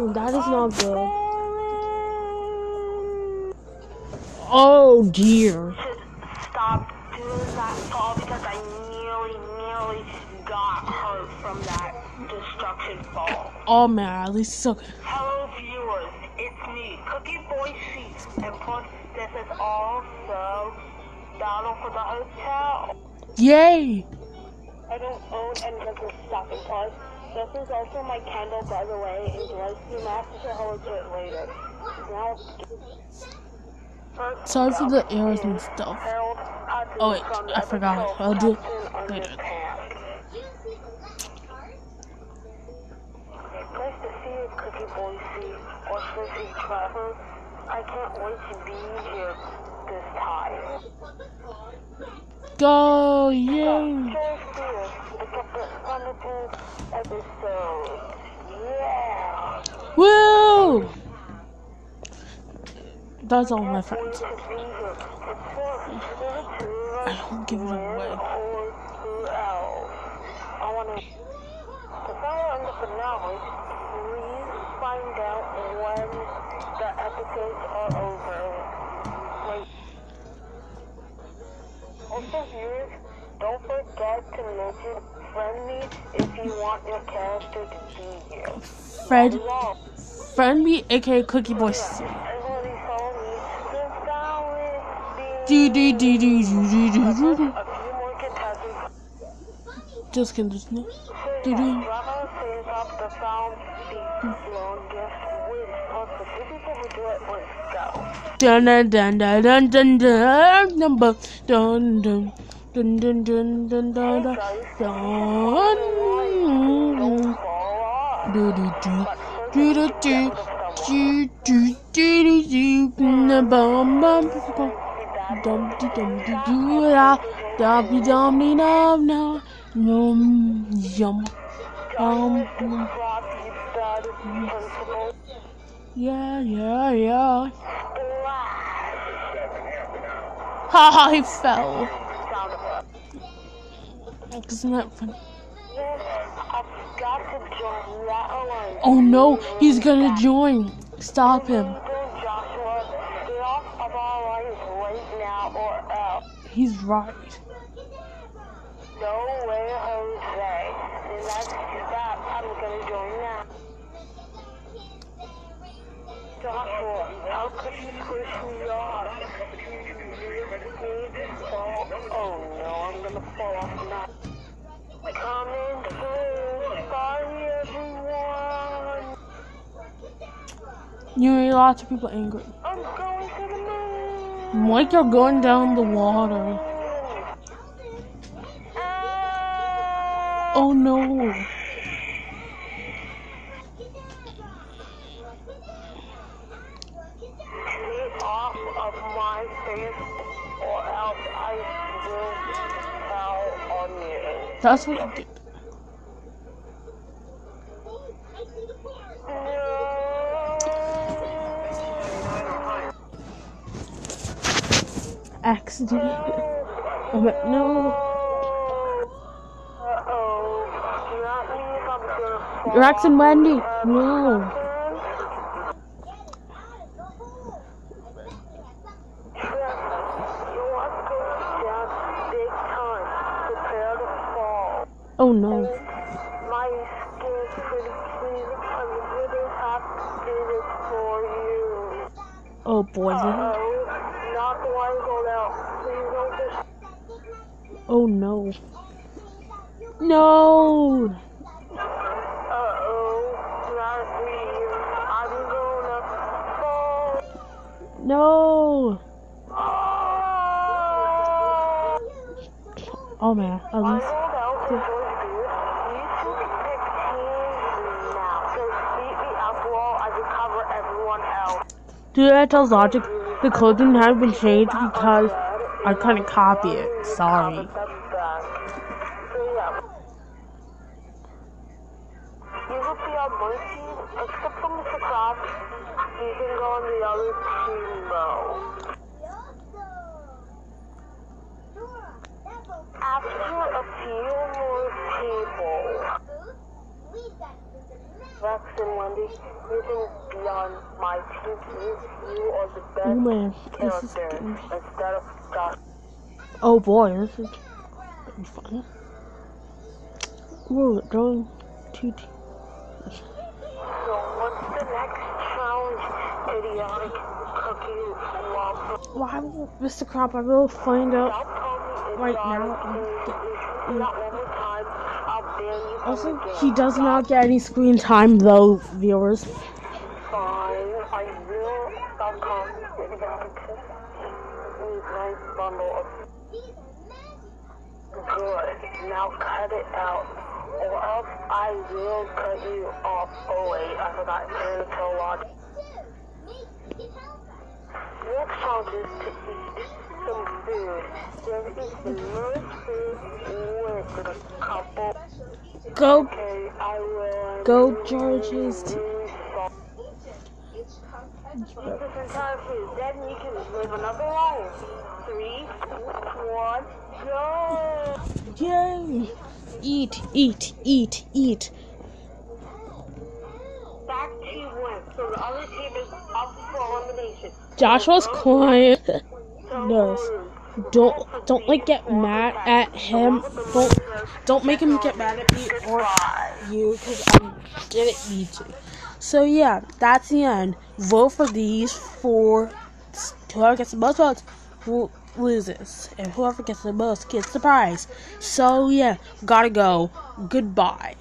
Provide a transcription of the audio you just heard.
that is not good. Oh dear. Stop doing that fall because I nearly got hurt from that destruction fall. Oh man, at least it's okay. Hello viewers, it's me, cookieboyc, and plus this is also Donald for the hotel. Yay! I don't own any of this stuff, and plus this is also my candle, by the way, and dry steam after, so I'll do it later. Now, sorry for the errors and stuff. Oh wait, I forgot. I'll do it later. Nice to see you, cookieboyc, or Sissy Trevor. I can't wait to be here this time. Go, yay! Yeah! Woo! That's all my friends. I don't give it away. Please find out when the episodes are over. Also, viewers, don't forget to mention friend me if you want your character to be here. Friend me, aka cookieboyc. Just kidding, just no. Dun dun dun dun dun dun dun number dun dun dun dun dun dun dun dun do do do do do do do do do do bum bum dum dum dum do da dum dum dum dum yum yeah. Haha, he fell. Isn't that funny? Oh no, he's gonna join. Stop him. He's right. No way, Jose. And that's that. I'm gonna join now. Joshua, how could you push me off? Oh no, I'm gonna fall off now. Coming through. Sorry, everyone. You made lots of people angry. I'm going to the moon. Like you're going down the water. Oh no. Get off of my face or else I will tell on you. That's what you did. Accident. No. Rex and Wendy. No. Oh no. My skin's pretty clean. I'm really happy for you. Oh boy. Not the one going out. Please don't just. Oh no. No. Not me. I'm gonna fall. No. Oh man, at least. Dude, that tells logic. The clothing had been changed because I couldn't copy it. Sorry. You will be on my team, except for Mr. Krabs. You can go on the other team though. After a few more people, Rex and Wendy, you can be on my team too. You are the best this is character gonna be... instead of Josh. Oh boy, this is fun. We're going to... So what's the next challenge, idiotic cookie waffle? Why will Mr. Crop? I will find out right now. Also, he does not get any screen time though, viewers. Fine, I will stop calling you idiotic. Nice bundle of good. Now cut it out, or else I will cut you off. Oh wait, I forgot to watch. Next challenge is to eat some food. There is the most food with a couple. Go, Okay, I will. go, Georges. Eat this entire food. Then you can live another life. 3, 1, go! Yay! Eat, eat, eat, eat. Back to one. So the other team is up for elimination. Joshua's quiet. No, don't like get mad at him. Don't make him get mad at me or you, because I didn't need to. So yeah, that's the end. Vote for these 4. Whoever gets the most votes who loses, and whoever gets the most gets the prize. So yeah, gotta go. Goodbye.